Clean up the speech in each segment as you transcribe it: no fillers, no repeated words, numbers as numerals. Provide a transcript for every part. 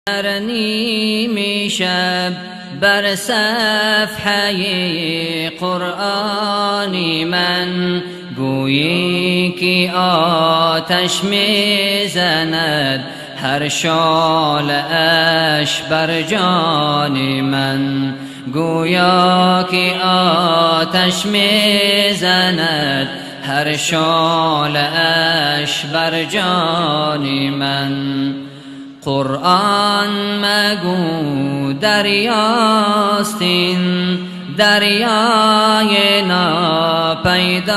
در نیمی شب بر صفحه قرآنی من گویی که آتش میزند هر شعله اش بر جان من، گویا که آتش میزند هر شعله اش بر جان من. قرآن مگو دریاست این دریای ناپیداست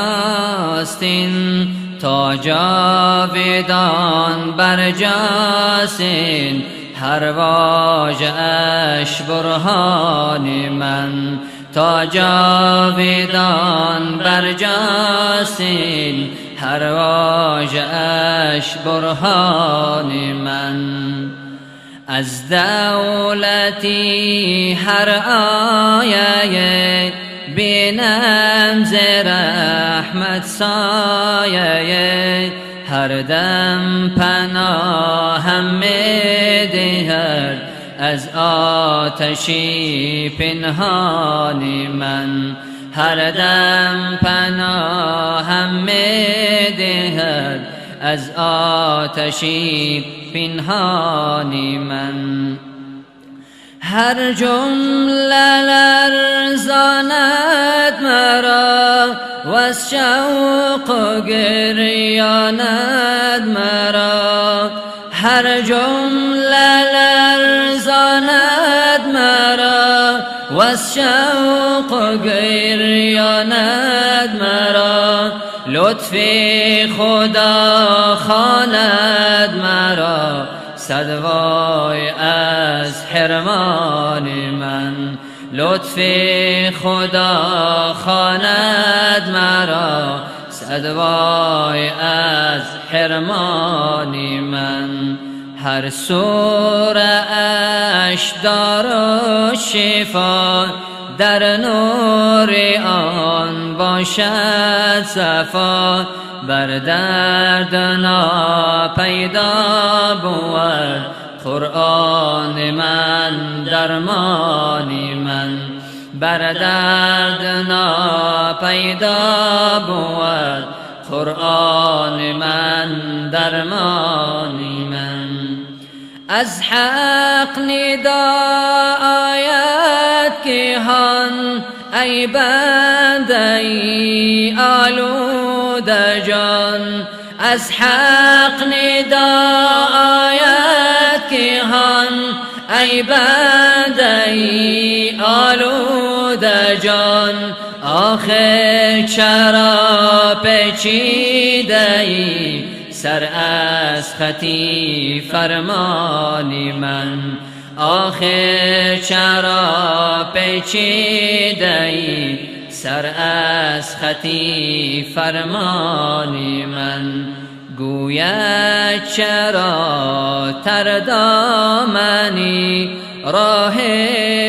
این، تا جاودان برجاست این هر واژه اش برهان من، تا جاودان برجاست این هر واژه اش برهان من. از دولتی هر آیه بینم ز رحمت سایه، هر دم پناهم می‌دهد از آتشی پنهان من، هر دم پناهم می‌دهد از آتشی پنهان من. هر جمله لرزاند مرا وز شوق و گریاند مرا، هر جمله لرزاند مرا وز شوق و گریاند مرا، لطف خدا خواند مرا صد وای از حرمان من، لطف خدا خواند مرا صد وای از حرمان من. هر سوره اش دارو شفا در نور آن باشد صفا، بر درد ناپیدا بود قرآن من درمان من، بر درد ناپیدا بود قرآن من درمان من. از حق ندا آید که هان ای بنده ای آلوده جان، از حق ندا آید که هان ای بنده ای آلوده جان، آخر چرا پیچیده ای سر از خطی فرمان من، آخر چرا پیچیده ای سر از خطی فرمان من. گوید چرا تر دامنی راه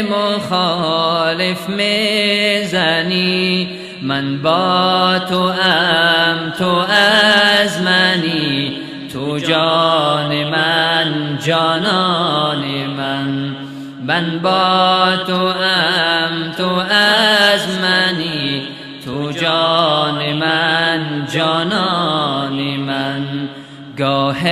مخالف میزنی، من با تو ام تو از منی، تو جان من جانان من، من با تو ام تو از منی، تو جان من جانان من. گاه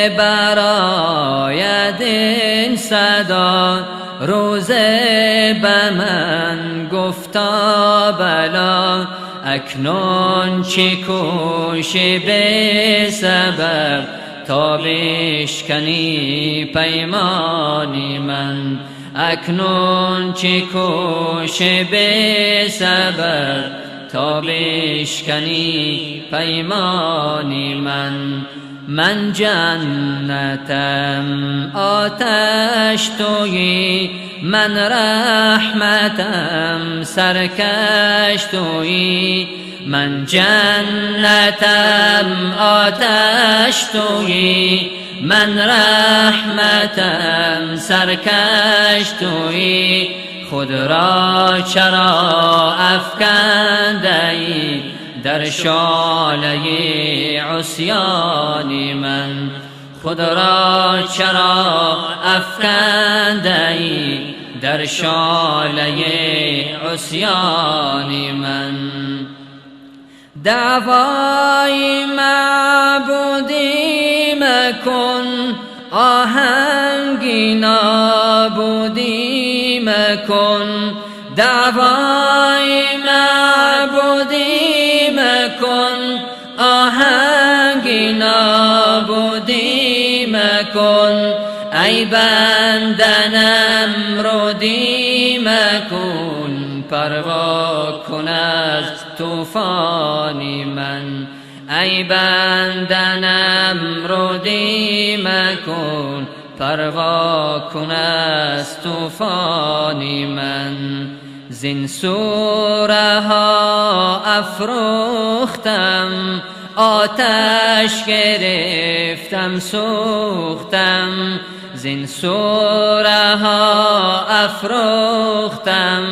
براید این صدا روز به من گفتا بلا، اکنون چه کوشی به سبب تا بشکنی پیمانی من، اکنون چه کوشی به سبب تا بشکنی پیمانی من. من جنتم آتش تویی، من رحمتم سرکش تویی، من جنتم آتش تویی، من رحمتم سرکش تویی، خود را چرا افکنده ای در شعله عصیان من، خود را چرا افکنده ای در شاله عصیان من؟ دعوای معبودی مکن، آهنگی نابودی مکن. دعوای معبودی مکن، آهنگی نابودی مکن. ای بنده نمرودی مکن، پروا کن از طوفان من. ای بنده نمرودی مکن، پروا کن از طوفان من. زین سوره ها افروختم، آتش گرفتم سوختم. زین سوره ها افروختم،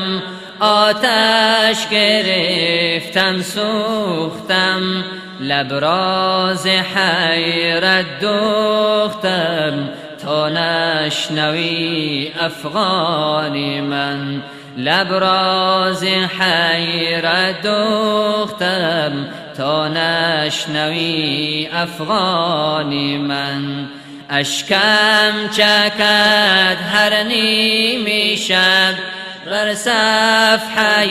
آتش گرفتم سوختم. لبراز حیرت دوختم تا نشنوی افغان من. لبراز حیرت دوختم تا نشنوی افغان من. اشکم چکد هر نیمی شب بر صفحه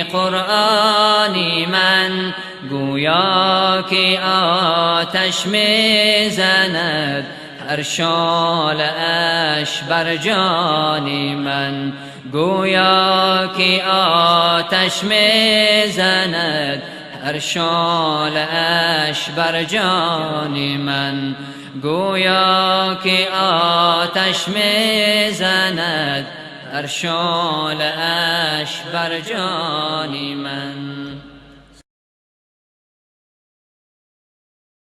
قرآن من. گویا که آتش میزند هر شعله اش بر جان من. گویا که آتش میزند هر شعله اش بر جان من. گویا که آتش میزند هر شعله اش بر جان من.